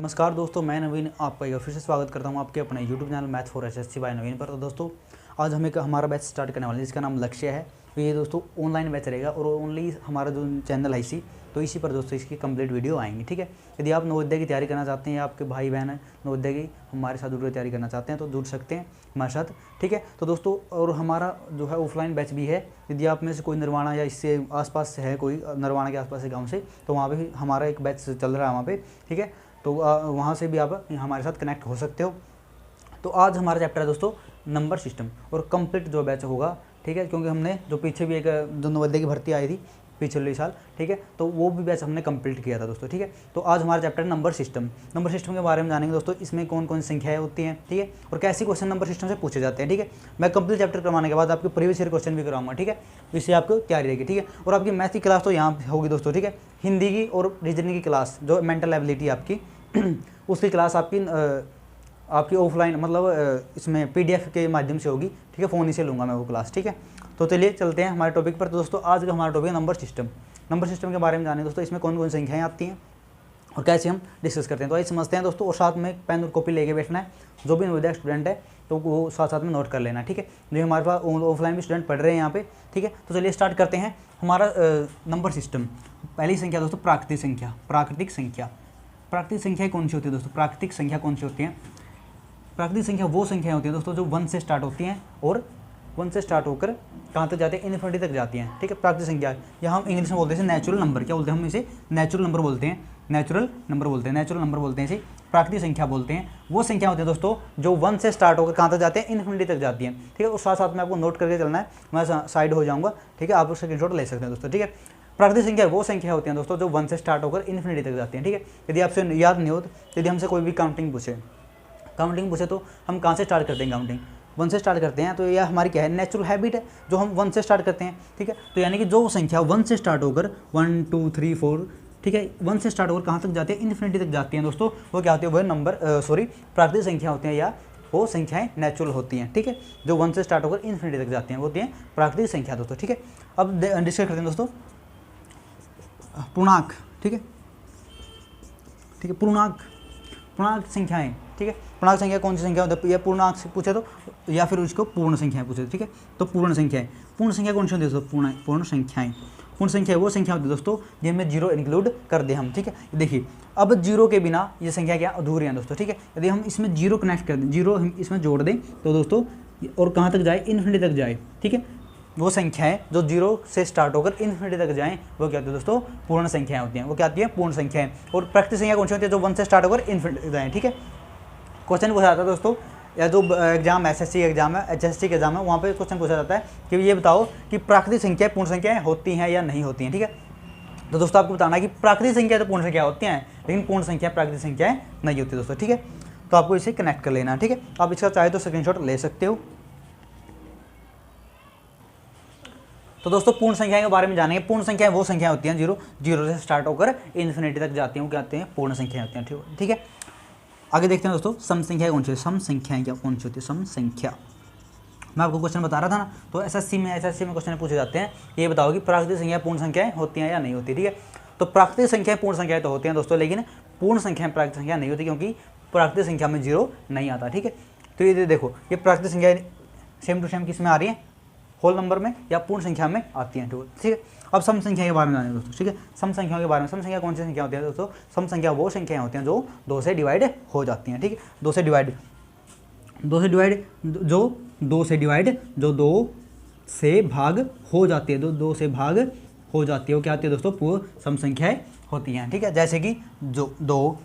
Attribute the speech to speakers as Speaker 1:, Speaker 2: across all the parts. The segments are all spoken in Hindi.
Speaker 1: नमस्कार दोस्तों, मैं नवीन आपका एक फिर से स्वागत करता हूं आपके अपने YouTube channel math for SSC by Naveen पर। तो दोस्तों आज हम हमारा बैच स्टार्ट करने वाले हैं जिसका नाम लक्ष्य है। तो ये दोस्तों ऑनलाइन बैच रहेगा और ओनली हमारा जो चैनल है इसी पर दोस्तों इसकी कंप्लीट वीडियो आएंगी। ठीक है, यदि आप नवोदय की तैयारी करना चाहते हैं या आपके भाई बहन है नवोदय की हमारे साथ जुड़ तैयारी करना चाहते हैं तो जुड़ सकते हैं हमारे साथ। ठीक है, तो दोस्तों और हमारा जो है ऑफलाइन बैच भी है। यदि आप में से कोई नरवाना या इससे आसपास से है, कोई नरवाना के आसपास से गाँव से, तो वहाँ पर हमारा एक बैच चल रहा है वहाँ पर। ठीक है, तो वहाँ से भी आप हमारे साथ कनेक्ट हो सकते हो। तो आज हमारा चैप्टर है दोस्तों नंबर सिस्टम और कंप्लीट जो बैच होगा। ठीक है, क्योंकि हमने जो पीछे भी एक जो नवोदय की भर्ती आई थी पिछले साल, ठीक है, तो वो भी बैच हमने कंप्लीट किया था दोस्तों। ठीक है, तो आज हमारा चैप्टर है नंबर सिस्टम। नंबर सिस्टम के बारे में जानेंगे दोस्तों, इसमें कौन कौन सी संख्याएं होती हैं, ठीक है, और कैसे क्वेश्चन नंबर सिस्टम से पूछे जाते हैं। ठीक है, मैं कंप्लीट चैप्टर करवाने के बाद आपके प्रीवियस ईयर क्वेश्चन भी कराऊंगा। ठीक है, इससे आपको तैयारी रहेगी। ठीक है, और आपकी मैथ की क्लास तो यहाँ होगी दोस्तों। ठीक है, हिंदी की और रीजनिंग की क्लास जो मेंटल एबिलिटी आपकी उसकी क्लास आपकी ऑफलाइन मतलब इसमें पीडीएफ के माध्यम से होगी। ठीक है, फ़ोन ही से लूँगा मैं वो क्लास। ठीक है, तो चलिए चलते हैं हमारे टॉपिक पर। तो दोस्तों आज का हमारा टॉपिक है नंबर सिस्टम। नंबर सिस्टम के बारे में जाने दोस्तों, इसमें कौन कौन सी संख्याएँ आती हैं और कैसे हम डिस्कस करते हैं, तो आइए समझते हैं दोस्तों। और साथ में पेन और कॉपी लेके बैठना है। जो भी नवोदय स्टूडेंट है तो वो साथ साथ में नोट कर लेना। ठीक है, जो हमारे पास ऑफलाइन भी स्टूडेंट पढ़ रहे हैं यहाँ पे। ठीक है, तो चलिए स्टार्ट करते हैं हमारा नंबर सिस्टम। पहली संख्या दोस्तों प्राकृतिक संख्या। प्राकृतिक संख्या, प्राकृतिक संख्या कौन सी होती है दोस्तों? प्राकृतिक संख्या कौन सी होती है? प्राकृतिक संख्या वो संख्याएं होती हैं दोस्तों जो 1 से स्टार्ट होती हैं और 1 से स्टार्ट होकर कहाँ तक जाते हैं? इन्फिनिटी तक जाती हैं। ठीक है, प्राकृतिक संख्या या हम इंग्लिश में बोलते हैं नेचुरल नंबर। क्या बोलते हैं हम इसे? नेचुरल नंबर बोलते हैं। नेचुरल नंबर बोलते हैं, नेचुरल नंबर बोलते हैं इसे, प्राकृतिक संख्या बोलते हैं। वो संख्या होती है दोस्तों जो 1 से स्टार्ट होकर कहाँ तक जाते हैं? इन्फिनिटी तक जाती हैं। ठीक है, और साथ साथ में आपको नोट करके चलना है, मैं साइड हो जाऊँगा। ठीक है, आप उसका स्क्रीनशॉट ले सकते हैं दोस्तों। ठीक है, प्राकृतिक संख्या वो संख्या होती हैं दोस्तों जो 1 से स्टार्ट होकर इन्फिनिटी तक जाती हैं। ठीक है, यदि आपसे याद नहीं हो तो यदि हमसे कोई भी काउंटिंग पूछे तो हम कहाँ से स्टार्ट करते हैं? काउंटिंग 1 से स्टार्ट करते हैं। तो यह हमारी क्या है? नेचुरल हैबिट है जो हम 1 से स्टार्ट करते हैं। ठीक है, तो यानी कि जो संख्या 1 से स्टार्ट होकर 1 2 3 4, ठीक है, 1 से स्टार्ट होकर कहाँ तक जाती है? इन्फिनिटी तक जाती हैं दोस्तों। वो क्या होती है? वो नंबर प्राकृतिक संख्या होती हैं या वो संख्याएं नेचुरल होती हैं। ठीक है, जो 1 से स्टार्ट होकर इन्फिनिटी तक जाती हैं वो होती हैं प्राकृतिक संख्या दोस्तों। ठीक है, अब डिस्कस करते हैं दोस्तों पूर्णांक। ठीक है, ठीक है, पूर्णांक संख्याएं। ठीक है, पूर्णांक संख्या कौन सी संख्या होती है? या पूर्णांक से पूछे तो या फिर उसको पूर्ण संख्याएं पूछे। ठीक है, तो पूर्ण संख्याएं, पूर्ण संख्या कौन सी होती है दोस्तों? पूर्ण संख्याएं। पूर्ण संख्या वो संख्या होती है दोस्तों जिनमें जीरो इंक्लूड कर दे हम। ठीक है, देखिए अब जीरो के बिना ये संख्या क्या? अधूरी है दोस्तों। ठीक है, यदि हम इसमें जीरो कनेक्ट कर दें, जीरो हम इसमें जोड़ दें तो दोस्तों और कहाँ तक जाए? इन्फिनिटी तक जाए। ठीक है, वो संख्याएं जो जीरो से स्टार्ट होकर इन्फिनिटी तक जाएं वो क्या होती है दोस्तों? पूर्ण संख्याएं होती हैं। वो क्या आती है? पूर्ण संख्याएं। और प्राकृतिक संख्या कौन सी होती है? जो 1 से स्टार्ट होकर इन्फिनिटी तक जाएं। ठीक है, क्वेश्चन पूछा जाता है दोस्तों, या जो एग्जाम एसएससी एग्जाम है, एचएससी के एग्जाम है, वहाँ पे क्वेश्चन पूछा जाता है कि ये बताओ कि प्राकृतिक संख्याएं पूर्ण संख्याएं होती हैं या नहीं होती हैं। ठीक है, तो दोस्तों आपको बताना है कि प्राकृतिक संख्या तो पूर्ण संख्या होती हैं लेकिन पूर्ण संख्या प्राकृतिक संख्याएं नहीं होती दोस्तों। ठीक है, तो आपको इसे कनेक्ट कर लेना है। ठीक है, आप इसका चाहे तो स्क्रीनशॉट ले सकते हो। तो दोस्तों पूर्ण संख्या के बारे में जानेंगे। पूर्ण संख्याएं वो संख्या होती हैं जीरो से स्टार्ट होकर इन्फिनिटी तक जाती हैं, वो क्या आते हैं? पूर्ण संख्याएं होती हैं। ठीक है, आगे देखते हैं दोस्तों सम संख्या कौन सी है? सम संख्याएं क्या कौन सी होती है? सम संख्या मैं आपको क्वेश्चन बता रहा था ना, तो एसएससी में क्वेश्चन पूछे जाते हैं, ये बताओ कि प्राकृतिक संख्या पूर्ण संख्याएं होती हैं या नहीं होती। ठीक है, तो प्राकृतिक संख्याएं पूर्ण संख्याएं तो होती हैं दोस्तों, लेकिन पूर्ण संख्याएं प्राकृतिक संख्या नहीं होती क्योंकि प्राकृतिक संख्या में जीरो नहीं आता। ठीक है, तो ये देखो ये प्राकृतिक संख्या सेम टू सेम किस में आ रही है? होल नंबर में या पूर्ण संख्या में आती हैं। ठीक है, अब सम संख्या के बारे में जानेंगे दोस्तों। ठीक है, सम संख्याओं के बारे में। सम संख्या कौन सी संख्या होती है दोस्तों? सम संख्या वो संख्याएं होती हैं जो 2 से डिवाइड हो जाती हैं। ठीक है, 2 से डिवाइड जो 2 से भाग हो जाती है, 2 से भाग हो जाती है, वो क्या आती है दोस्तों? पूर्ण सम संख्याएं होती हैं। ठीक है, जैसे कि जो 2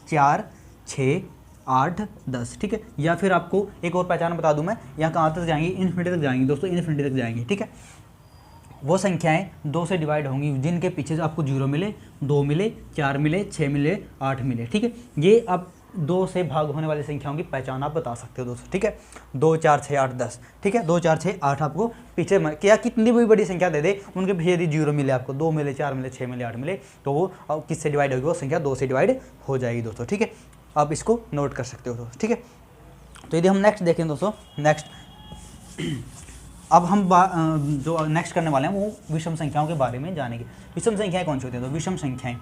Speaker 1: 4 6 8 10। ठीक है, या फिर आपको एक और पहचान बता दूं मैं, यहाँ कहाँ तक जाएंगी? इन्फिनिटी तक जाएंगी दोस्तों, इन्फिनिटी तक जाएंगी। ठीक है, वो संख्याएं 2 से डिवाइड होंगी जिनके पीछे से आपको 0 मिले, 2 मिले, 4 मिले, 6 मिले, 8 मिले। ठीक है, ये आप 2 से भाग होने वाली संख्याओं की पहचान आप बता सकते हो दोस्तों। ठीक है, 2 4 6 8 10। ठीक है, 2 4 6 8 आपको पीछे क्या कितनी भी बड़ी संख्या दे दे, उनके पीछे यदि 0 मिले, आपको 2 मिले, 4 मिले, 6 मिले, 8 मिले, तो वो किससे डिवाइड होगी? वो संख्या 2 से डिवाइड हो जाएगी दोस्तों। ठीक है, आप इसको नोट कर सकते हो दोस्तों। ठीक है, तो यदि हम नेक्स्ट देखें दोस्तों, नेक्स्ट अब हम जो नेक्स्ट करने वाले हैं वो विषम संख्याओं के बारे में जानेंगे। विषम संख्याएं कौन सी होती हैं? तो विषम संख्याएं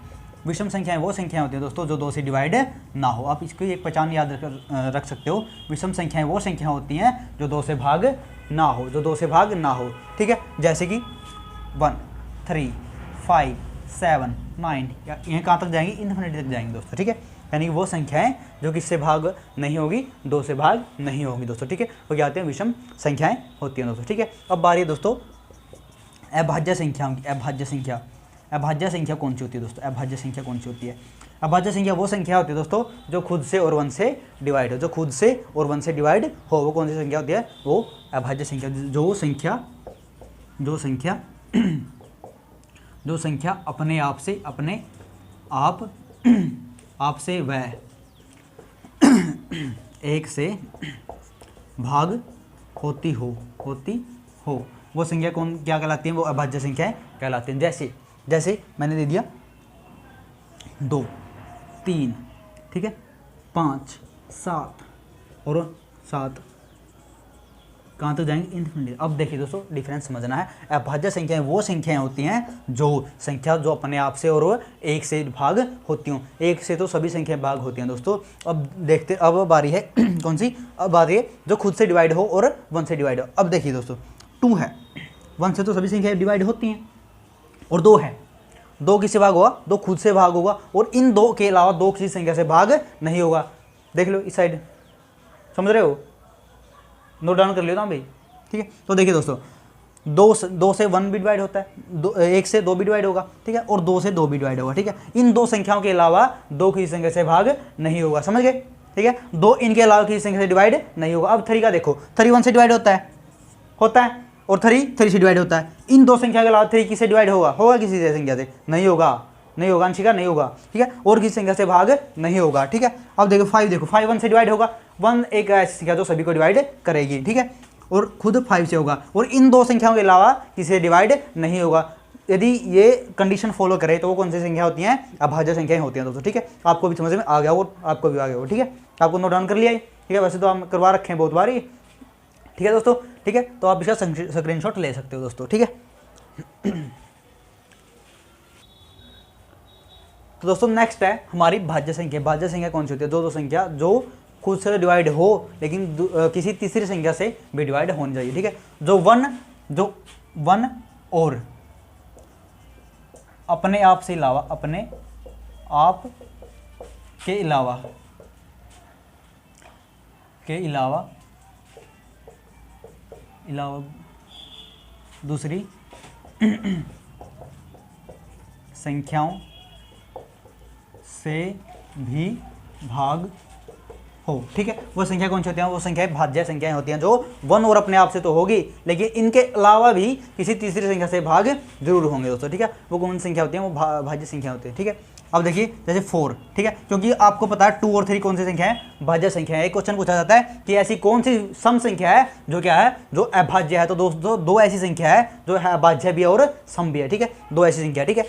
Speaker 1: विषम संख्याएं वो संख्याएं होती हैं दोस्तों जो 2 से डिवाइड ना हो। आप इसकी एक पहचान याद रख सकते हो, विषम संख्याएं वो संख्याएं होती हैं जो 2 से भाग ना हो, जो 2 से भाग ना हो, ठीक है। जैसे कि 1 3 5 7 9, यहाँ कहाँ तक जाएंगी, इन्फिनिटी तक जाएंगी दोस्तों, ठीक है। यानी कि वो संख्याएं जो किससे भाग नहीं होगी, 2 से भाग नहीं होगी दोस्तों, ठीक है। वो क्या होते हैं, विषम संख्याएं होती हैं दोस्तों, ठीक है। अब बारी है दोस्तों अभाज्य संख्याओं की। अभाज्य संख्या कौन सी होती है दोस्तों, अभाज्य संख्या कौन सी होती है। अभाज्य संख्या वो संख्या होती है दोस्तों जो खुद से और 1 से डिवाइड हो, जो खुद से और 1 से डिवाइड हो, वो कौन सी संख्या होती है, वो अभाज्य संख्या। जो संख्या अपने आप से वह 1 से भाग होती हो, वो संख्या क्या कहलाती है, वो अभाज्य संख्याएं कहलाती हैं। जैसे मैंने दे दिया 2 3, ठीक है, 5 7 और 7, कहाँ तक जाएंगे, इन्फिनिटी। अब देखिए दोस्तों डिफरेंस समझना है। अभाज्य संख्याएं वो संख्याएं होती हैं जो अपने आप से और 1 से भाग होती हों। 1 से तो सभी संख्याएं भाग होती हैं दोस्तों। अब बारी है कौन सी, अब बारी है जो खुद से डिवाइड हो और 1 से डिवाइड हो। अब देखिए दोस्तों 2 है, 1 से तो सभी संख्याएं डिवाइड होती हैं, और 2 है, 2 किससे भाग होगा, 2 खुद से भाग होगा, और इन 2 के अलावा 2 किसी संख्या से भाग नहीं होगा। देख लो इस साइड, समझ रहे हो, नोट डाउन कर लियो ना भाई, ठीक है। तो देखिए दोस्तों 2 से 1 भी डिवाइड होता है, 1 से 2 भी डिवाइड होगा, ठीक है, और 2 से 2 भी डिवाइड होगा, ठीक है। इन 2 संख्याओं के अलावा 2 किसी संख्या से भाग नहीं होगा, समझ गए, ठीक है। 2 इनके अलावा किसी संख्या से डिवाइड नहीं होगा। अब 3 का देखो, 3 1 से डिवाइड होता है, और 3 से डिवाइड होता है। इन 2 संख्या के अलावा 3 किससे डिवाइड होगा किसी से संख्या से, नहीं होगा अंशिका, नहीं होगा, ठीक है, और किसी संख्या से भाग नहीं होगा, ठीक है। अब देखो 5 1 से डिवाइड होगा, 1 एक ऐसी संख्या जो सभी को डिवाइड करेगी, ठीक है, और खुद 5 से होगा, और इन 2 संख्याओं के अलावा किसी से डिवाइड नहीं होगा। यदि ये कंडीशन फॉलो करे तो वो कौन सी संख्या होती हैं, अभाज्य संख्याएं होती हैं दोस्तों, ठीक है। आपको भी समझ में आ गया, और आपको भी आ गया, ठीक है, आपको नोट डाउन कर लिया, ठीक है। वैसे तो हम करवा रखे हैं बहुत बार ही, ठीक है दोस्तों, ठीक है। तो आप इसका स्क्रीनशॉट ले सकते हो दोस्तों, ठीक है। तो दोस्तों नेक्स्ट है हमारी भाज्य संख्या। भाज्य संख्या कौन सी होती है, दो संख्या जो खुद से डिवाइड हो लेकिन किसी तीसरी संख्या से भी डिवाइड होनी चाहिए, ठीक है। जो वन और अपने आप के अलावा दूसरी संख्याओं से भी भाग हो, ठीक है। वो संख्या कौन सी होती है, वो संख्याएं भाज्य संख्याएं होती हैं जो 1 और अपने आप से तो होगी लेकिन इनके अलावा भी किसी तीसरी संख्या से भाग जरूर होंगे दोस्तों, ठीक है। वो कौन सी संख्या होती है, वो भाज्य संख्या होती है, ठीक है। अब देखिए जैसे 4, ठीक है, क्योंकि आपको पता है 2 और 3 कौन सी संख्या है, भाज्य संख्या है। एक क्वेश्चन पूछा जाता है कि ऐसी कौन सी सम संख्या है जो क्या है, जो अभाज्य है। तो दोस्तों 2 ऐसी संख्या है जो है अभाज्य भी है और सम भी है, ठीक है, 2 ऐसी संख्या, ठीक है।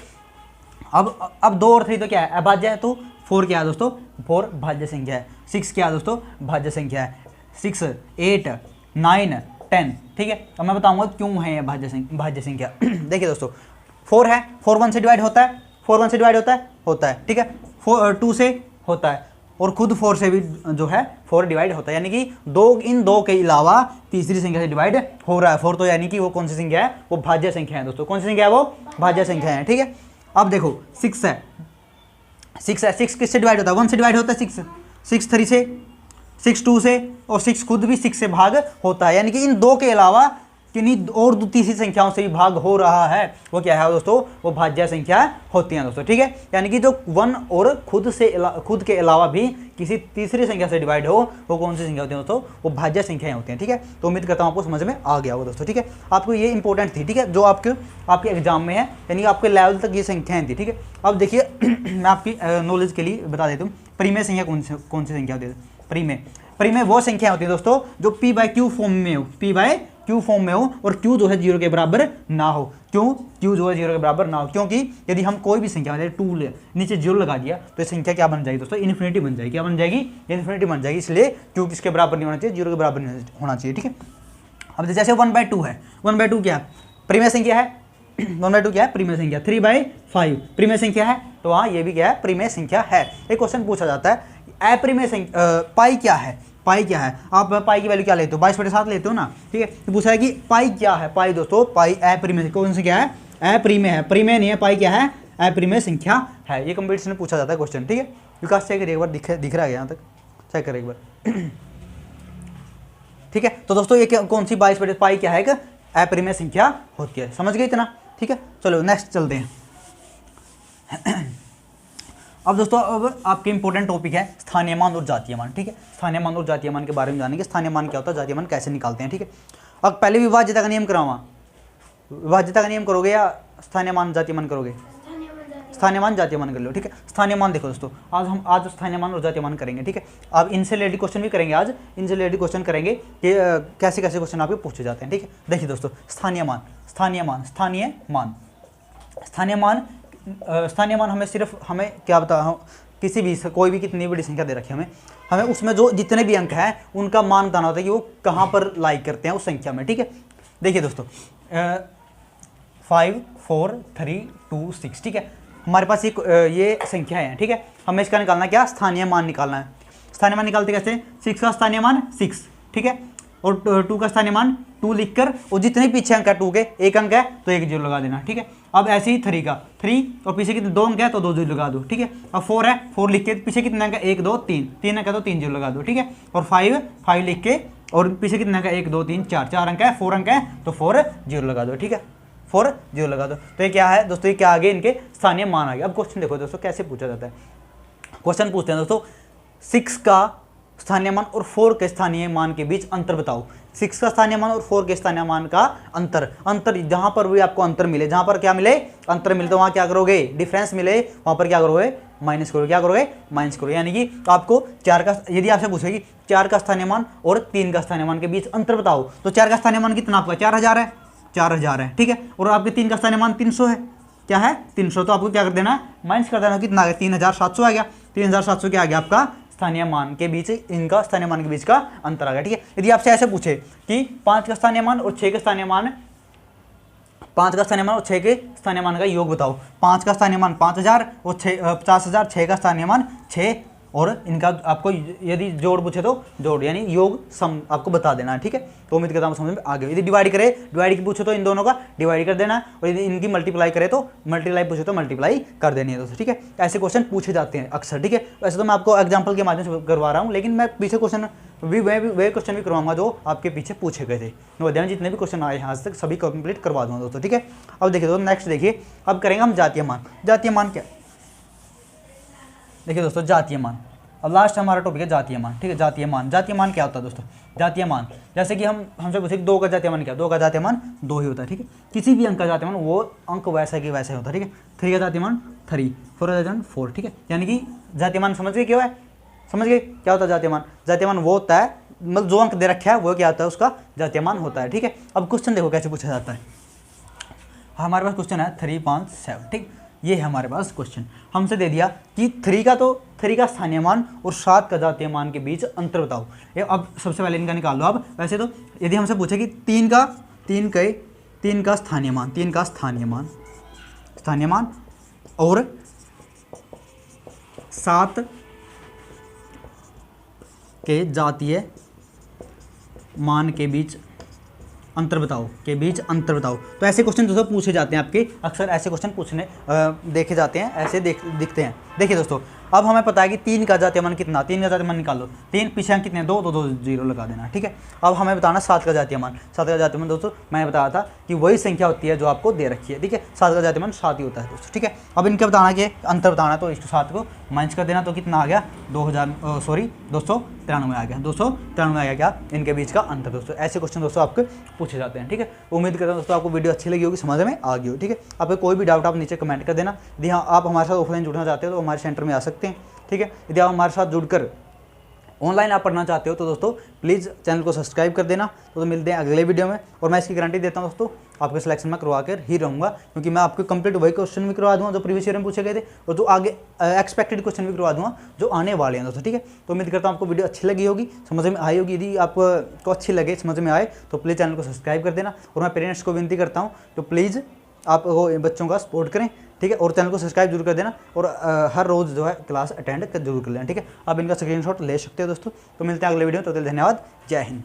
Speaker 1: अब 2 और 3 तो क्या है, अभाज्य है, तो 4 क्या है दोस्तों, 4 भाज्य संख्या है। 6 क्या है दोस्तों, भाज्य संख्या है। 6 8 9 10, ठीक है। अब मैं बताऊंगा क्यों है ये भाज्य संख्या। देखिए दोस्तों 4 है, 4 1 से डिवाइड होता है, 4 1 से डिवाइड होता है, ठीक है। 2 से होता है, और खुद 4 से भी जो है 4 डिवाइड होता है, यानी कि इन दो के अलावा तीसरी संख्या से डिवाइड हो रहा है 4, तो यानी कि वो कौन सी संख्या है, वो भाज्य संख्या है दोस्तों। कौन सी संख्या है, वो भाज्य संख्या है, ठीक है। अब देखो 6 है, 6 किससे डिवाइड होता है, 1 से डिवाइड होता है। 6 3 से, 6 2 से, और 6 खुद भी 6 से भाग होता है, यानी कि इन 2 के अलावा किन्हीं और तीसरी संख्याओं से भी भाग हो रहा है, वो क्या है दोस्तों, वो भाज्य संख्या होती हैं दोस्तों, ठीक है। यानी कि जो 1 और खुद के अलावा भी किसी तीसरी संख्या से डिवाइड हो, वो कौन सी संख्या होती है दोस्तों, वो भाज्य संख्याएं होती हैं, ठीक है। तो उम्मीद करता हूँ आपको समझ में आ गया होगा दोस्तों, ठीक है। आपको ये इंपॉर्टेंट थी, ठीक है, जो आपके एग्जाम में है, यानी आपके लेवल तक ये संख्याएं थी, ठीक है। अब देखिए मैं आपकी नॉलेज के लिए बता देता हूँ, परिमेय संख्या कौन सी संख्या होती है। परिमेय वो संख्या होती है दोस्तों जो p/q फॉर्म में हो, p/q फॉर्म में हो, और q जो है 0 के बराबर ना हो। क्यों, q जो है 0 के बराबर ना हो, क्योंकि यदि हम कोई भी संख्या जैसे 2 नीचे 0 लगा दिया तो ये संख्या क्या बन जाएगी दोस्तों, इन्फिनिटी बन जाएगी। क्या बन जाएगी, इन्फिनिटी बन जाएगी। इसलिए q किसके बराबर नहीं होना चाहिए, 0 के बराबर नहीं होना चाहिए, ठीक है। अब जैसे 1/2 है, 1/2 क्या परिमेय संख्या है, 1/2 क्या है? प्रीमेय संख्या। 3/5 प्रीमेय संख्या है, तो हाँ ये भी क्या है? प्रीमेय संख्या है। एक क्वेश्चन पूछा जाता है अप्रीमेय संख्या पाई क्या है? पाई क्या है? आप पाई की वैल्यू क्या लेते हो? 22/7 लेते हो ना, ठीक है। तो पूछा है कि पाई क्या है? पाई दोस्तों, पाई अप्रीमेय कौन सी क्या है? अप्रीमेय है, प्रीमेय नहीं है। पाई क्या है? अप्रीमेय संख्या है। ये कंपटीशन में पूछा जाता है क्वेश्चन, ठीक है। विकास चेक करिए एक बार, दिख रहा है यहाँ तक, चेक करें एक बार। ठीक है, तो दोस्तों ये कौन सी 22/5 पाई क्या है? एक अप्रीमेय संख्या होती है। समझ गए इतना? ठीक है, चलो नेक्स्ट चलते हैं। अब दोस्तों अब आपके इंपॉर्टेंट टॉपिक है स्थानीय मान और जातीय मान, ठीक है। स्थानीय मान और जातीय मान के बारे में जानेंगे। स्थानीय मान क्या होता है, जातीय मान कैसे निकालते हैं, ठीक है। अब पहले विभाज्यता का नियम कराऊंगा। विभाज्यता का नियम करोगे या स्थानीय मान जातीय मान करोगे? स्थानीय मान जातीय मान कर लो, ठीक है। स्थानीय मान देखो दोस्तों, आज स्थानीय मान और जातीय मान करेंगे, ठीक है। अब इनसे रिलेटेड क्वेश्चन भी करेंगे, आज इनसे रिलेटेड क्वेश्चन करेंगे कि कैसे कैसे क्वेश्चन आपके पूछे जाते हैं, ठीक है। देखिए दोस्तों, स्थानीय मान, स्थानीय मान, स्थानीय मान, स्थानीय मान, स्थानीय मान हमें क्या बता, किसी भी कोई भी कितनी बड़ी संख्या दे रखी है हमें उसमें जो जितने भी अंक हैं उनका मान बताना होता है कि वो कहाँ पर लाइक करते हैं उस संख्या में, ठीक है। देखिए दोस्तों 5 4 3 2 6, ठीक है। हमारे पास एक ये संख्या है, ठीक है। हमें इसका निकालना क्या? स्थानीय मान निकालना है। स्थानीय मान निकालते कैसे? 6 का स्थानीय मान 6, ठीक है, और 2 का स्थानीय मान 2 लिखकर, और जितने पीछे अंक है 2 के, एक अंक है तो 1 0 लगा देना, ठीक है। अब ऐसे ही 3 का 3 और पीछे कितने 2 अंक है तो 2 0 लगा दो, ठीक है। अब 4 है, 4 लिख के पीछे कितने अंक है? 1 2 3, 3 अंक है तो 3 0 लगा दो, ठीक है। और 5 लिख के और पीछे कितने अंक है? 1 2 3 4, 4 अंक है, 4 अंक है तो 4 0 लगा दो, ठीक है। 4 0 लगा दो। तो ये क्या है दोस्तों? ये क्या आ गए? इनके स्थानीय मान आ गए। अब क्वेश्चन देखो दोस्तों कैसे पूछा जाता है। क्वेश्चन पूछते हैं दोस्तों 6 का स्थानीय मान और 4 के स्थानीय मान के बीच अंतर बताओ। 6 का स्थानीय मान और 4 के स्थानीय मान का अंतर जहां पर भी आपको अंतर मिले, जहां पर क्या मिले? अंतर मिले, तो वहां क्या करोगे? डिफरेंस मिले, वहां पर क्या करोगे? माइनस करोगे। क्या करोगे? माइनस करोगे। यानी कि आपको 4 का, यदि आपसे पूछेगी 4 का स्थानीय मान और 3 का स्थानीय मान के बीच अंतर बताओ, तो 4 का स्थानीय मान कितना आपका? 4000 है, 4000 है, ठीक है। और आपके 3 का स्थानीय मान 300 है, क्या है? 300। तो आपको क्या कर देना? माइनस कर देना। कितना आ गया? 3700 आ गया। 3700 क्या आ गया आपका? स्थानीय मान के बीच, इनका स्थानीय मान के बीच का अंतर आ गया, ठीक है। यदि आपसे ऐसे पूछे कि 5 का स्थानीय मान और 6 का स्थानीय मान, 5 का स्थानीय मान और 6 के स्थानीय मान का योग बताओ। 5 का स्थानीय मान 5000 और 50,000, 6 का स्थानीय मान 6, और इनका आपको यदि जोड़ पूछे तो जोड़, यानी योग सम आपको बता देना है, ठीक है। तो उम्मीद करता हूँ समझ में आ गया। यदि डिवाइड करे, डिवाइड की पूछे तो इन दोनों का डिवाइड कर देना, और यदि इनकी मल्टीप्लाई करे तो मल्टीप्लाई पूछे तो मल्टीप्लाई कर देनी है दोस्तों, ठीक है। ऐसे क्वेश्चन पूछे जाते हैं अक्सर, ठीक है। वैसे तो मैं आपको एग्जाम्पल के माध्यम से करवा रहा हूँ, लेकिन मैं पीछे क्वेश्चन वे क्वेश्चन भी करवाऊंगा जो आपके पीछे पूछे गए थे। नवोदय में जितने भी क्वेश्चन आए हैं आज तक सभी कंप्लीट करवा दूंगा दोस्तों, ठीक है। अब देखिए दोस्तों नेक्स्ट देखिए, अब करेंगे हम जातीय मान। जातीय मान क्या? देखिए दोस्तों जातीय मान, अब लास्ट हमारा टॉपिक है जातीय मान, ठीक है। जातीय मान, जातीय मान क्या होता है दोस्तों? जातीय मान जैसे कि हमसे पूछे 2 का जातीय मान क्या? 2 का जातीय मान 2 ही होता है, ठीक है। किसी भी अंक का जातीय मान वो अंक वैसा कि वैसा ही होता है, ठीक है। 3 का जातीय मान 3, 4 का जातीय मान 4, ठीक है। यानी कि जातीय मान समझ गए क्या है? समझ गए क्या होता है जातीय मान? जातीय मान वो होता है, मतलब जो अंक दे रखा है वो क्या होता है? उसका जातीय मान होता है, ठीक है। अब क्वेश्चन देखो कैसे पूछा जाता है। हमारे पास क्वेश्चन है 3 5 7, ठीक। ये है हमारे पास क्वेश्चन, हमसे दे दिया कि 3 का स्थानीय मान और 7 का जातीय मान के बीच अंतर बताओ। ये अब सबसे पहले इनका निकाल लो आप। वैसे तो यदि हमसे पूछे कि 3 का स्थानीय मान, 3 का स्थानीय मान और 7 के जातीय मान के बीच अंतर बताओ, तो ऐसे क्वेश्चन दोस्तों पूछे जाते हैं आपके, अक्सर ऐसे क्वेश्चन पूछने देखे जाते हैं, ऐसे दिखते हैं। देखिए दोस्तों अब हमें पता है कि 3 का जातीय मान कितना? 3 का जातीय मान निकाल लो। 3 पीछे अंक कितने? 2, तो 2 0 लगा देना, ठीक है। अब हमें बताना 7 का जातीय मान। 7 का जातीय मान दोस्तों मैंने बताया था कि वही संख्या होती है जो आपको दे रखी है, ठीक है। 7 का जातीय मान 7 ही होता है दोस्तों, ठीक है। अब इनका बताना कि अंतर बताना, तो 7 को माइनस कर देना, तो कितना आ गया? 293 आ गया। 293 आ गया क्या इनके बीच का अंतर दोस्तों। ऐसे क्वेश्चन दोस्तों आपके पूछे जाते हैं, ठीक है। उम्मीद करता हूँ दोस्तों आपको वीडियो अच्छी लगी होगी, समझ में आ गई हो, ठीक है। आपको कोई भी डाउट आप नीचे कमेंट कर देना। यदि हाँ आप हमारे साथ ऑफलाइन जुड़ना चाहते हो तो हमारे सेंटर में आ सकते हैं, ठीक है। यदि आप हमारे साथ जुड़कर ऑनलाइन आप पढ़ना चाहते हो तो दोस्तों प्लीज़ चैनल को सब्सक्राइब कर देना। तो मिलते हैं अगले वीडियो में, और मैं इसकी गारंटी देता हूं दोस्तों आपके सिलेक्शन में करवा कर ही रहूँगा, क्योंकि मैं आपको कंप्लीट वही क्वेश्चन भी करवा दूँगा जो प्रीवियस ईयर में पूछे गए थे, और जो आगे एक्सपेक्टेड क्वेश्चन भी करवा दूँगा जो आने वाले हैं दोस्तों, ठीक है। तो उम्मीद करता हूँ आपको वीडियो अच्छी लगी होगी, समझ में आई होगी। यदि आपको अच्छी लगे, समझ में आए, तो प्लीज़ चैनल को सब्सक्राइब कर देना। और मैं पेरेंट्स को विनती करता हूँ तो प्लीज़ आप वो बच्चों का सपोर्ट करें, ठीक है। और चैनल को सब्सक्राइब जरूर कर देना, और हर रोज़ जो है क्लास अटेंड जरूर कर लेना, ठीक है। आप इनका स्क्रीनशॉट ले सकते हो दोस्तों। तो मिलते हैं अगले वीडियो में, तो धन्यवाद, जय हिंद।